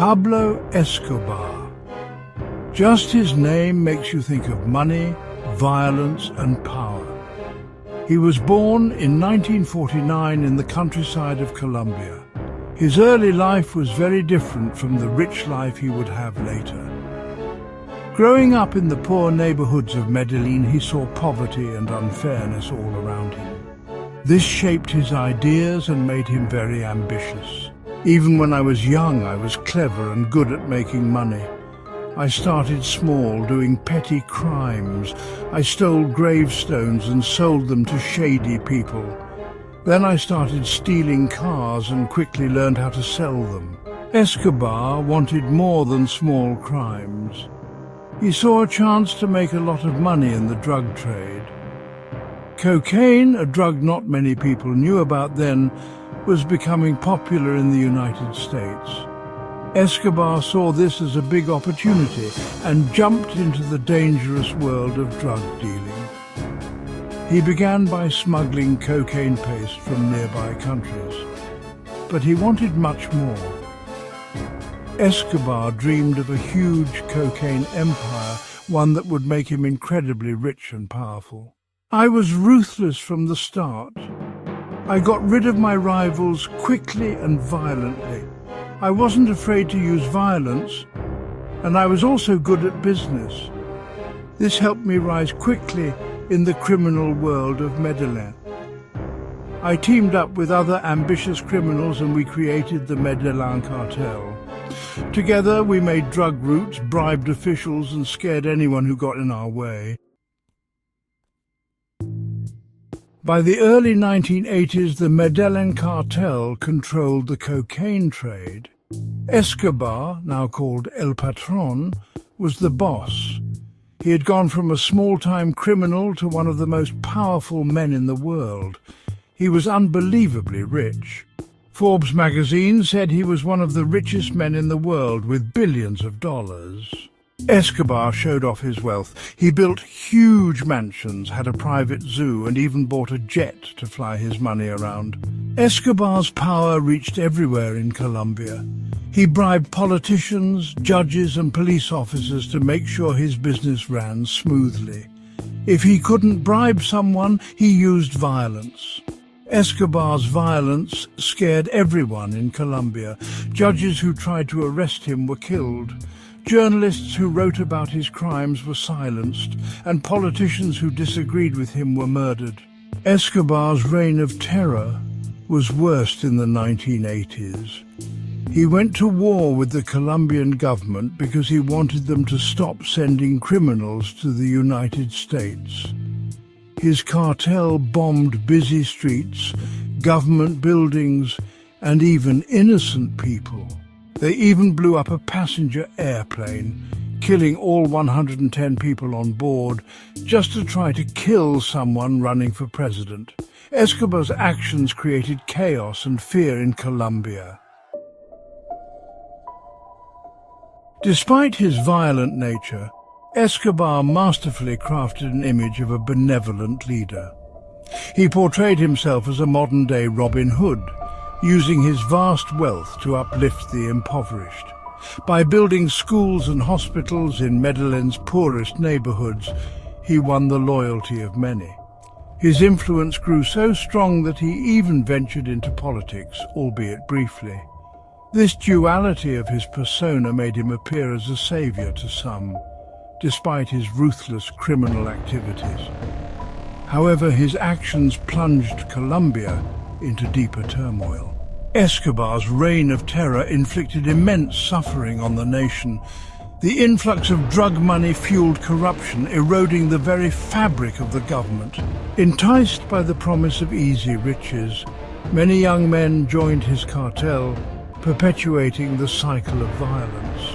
Pablo Escobar. Just his name makes you think of money, violence and power. He was born in 1949 in the countryside of Colombia. His early life was very different from the rich life he would have later. Growing up in the poor neighborhoods of Medellín, he saw poverty and unfairness all around him. This shaped his ideas and made him very ambitious. Even when I was young, I was clever and good at making money. I started small, doing petty crimes. I stole gravestones and sold them to shady people. Then I started stealing cars and quickly learned how to sell them. Escobar wanted more than small crimes. He saw a chance to make a lot of money in the drug trade. Cocaine, a drug not many people knew about then, was becoming popular in the United States. Escobar saw this as a big opportunity and jumped into the dangerous world of drug dealing. He began by smuggling cocaine paste from nearby countries, but he wanted much more. Escobar dreamed of a huge cocaine empire, one that would make him incredibly rich and powerful. I was ruthless from the start. I got rid of my rivals quickly and violently. I wasn't afraid to use violence, and I was also good at business. This helped me rise quickly in the criminal world of Medellín. I teamed up with other ambitious criminals and we created the Medellín Cartel. Together we made drug routes, bribed officials and scared anyone who got in our way. By the early 1980s, the Medellín Cartel controlled the cocaine trade. Escobar, now called El Patron, was the boss. He had gone from a small-time criminal to one of the most powerful men in the world. He was unbelievably rich. Forbes magazine said he was one of the richest men in the world with billions of dollars. Escobar showed off his wealth. He built huge mansions, had a private zoo, and even bought a jet to fly his money around. Escobar's power reached everywhere in Colombia. He bribed politicians, judges, and police officers to make sure his business ran smoothly. If he couldn't bribe someone, he used violence. Escobar's violence scared everyone in Colombia. Judges who tried to arrest him were killed. Journalists who wrote about his crimes were silenced, and politicians who disagreed with him were murdered. Escobar's reign of terror was worst in the 1980s. He went to war with the Colombian government because he wanted them to stop sending criminals to the United States. His cartel bombed busy streets, government buildings, and even innocent people. They even blew up a passenger airplane, killing all 110 people on board, just to try to kill someone running for president. Escobar's actions created chaos and fear in Colombia. Despite his violent nature, Escobar masterfully crafted an image of a benevolent leader. He portrayed himself as a modern-day Robin Hood, using his vast wealth to uplift the impoverished. By building schools and hospitals in Medellín's poorest neighborhoods, he won the loyalty of many. His influence grew so strong that he even ventured into politics, albeit briefly. This duality of his persona made him appear as a savior to some, despite his ruthless criminal activities. However, his actions plunged Colombia into deeper turmoil. Escobar's reign of terror inflicted immense suffering on the nation. The influx of drug money fueled corruption, eroding the very fabric of the government. Enticed by the promise of easy riches, many young men joined his cartel, perpetuating the cycle of violence.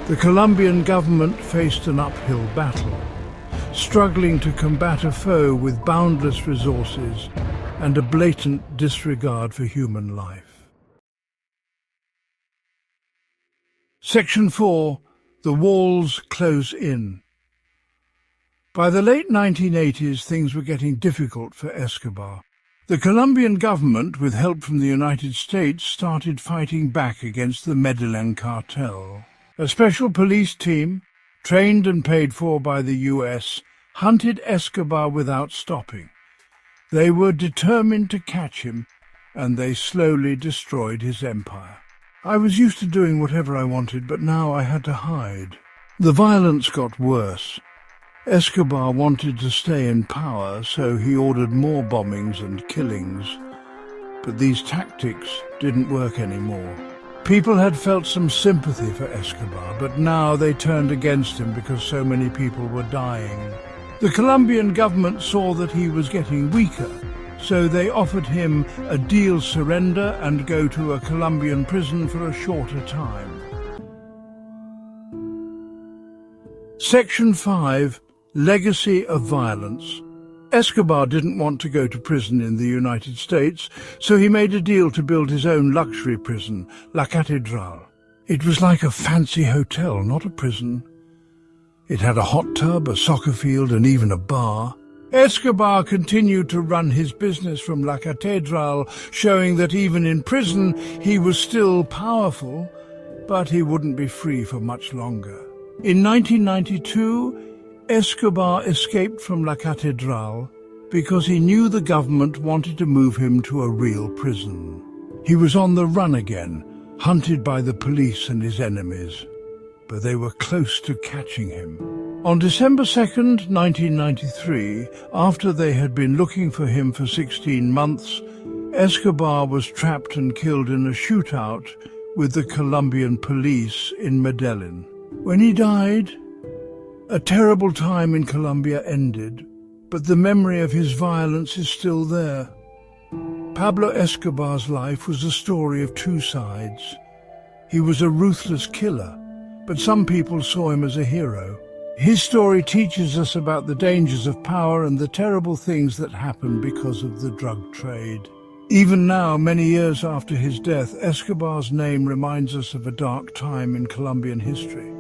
The Colombian government faced an uphill battle, struggling to combat a foe with boundless resources and a blatant disregard for human life. Section 4. The walls close in. By the late 1980s, things were getting difficult for Escobar. The Colombian government, with help from the United States, started fighting back against the Medellín Cartel. A special police team, trained and paid for by the US, hunted Escobar without stopping. They were determined to catch him, and they slowly destroyed his empire. I was used to doing whatever I wanted, but now I had to hide. The violence got worse. Escobar wanted to stay in power, so he ordered more bombings and killings. But these tactics didn't work anymore. People had felt some sympathy for Escobar, but now they turned against him because so many people were dying. The Colombian government saw that he was getting weaker, so they offered him a deal surrender and go to a Colombian prison for a shorter time. Section 5. Legacy of Violence. Escobar didn't want to go to prison in the United States, so he made a deal to build his own luxury prison, La Catedral. It was like a fancy hotel, not a prison. It had a hot tub, a soccer field, and even a bar. Escobar continued to run his business from La Catedral, showing that even in prison he was still powerful, but he wouldn't be free for much longer. In 1992, Escobar escaped from La Catedral because he knew the government wanted to move him to a real prison. He was on the run again, hunted by the police and his enemies, but they were close to catching him. On December 2nd, 1993, after they had been looking for him for 16 months, Escobar was trapped and killed in a shootout with the Colombian police in Medellín. When he died, a terrible time in Colombia ended, but the memory of his violence is still there. Pablo Escobar's life was a story of two sides. He was a ruthless killer, but some people saw him as a hero. His story teaches us about the dangers of power and the terrible things that happen because of the drug trade. Even now, many years after his death, Escobar's name reminds us of a dark time in Colombian history.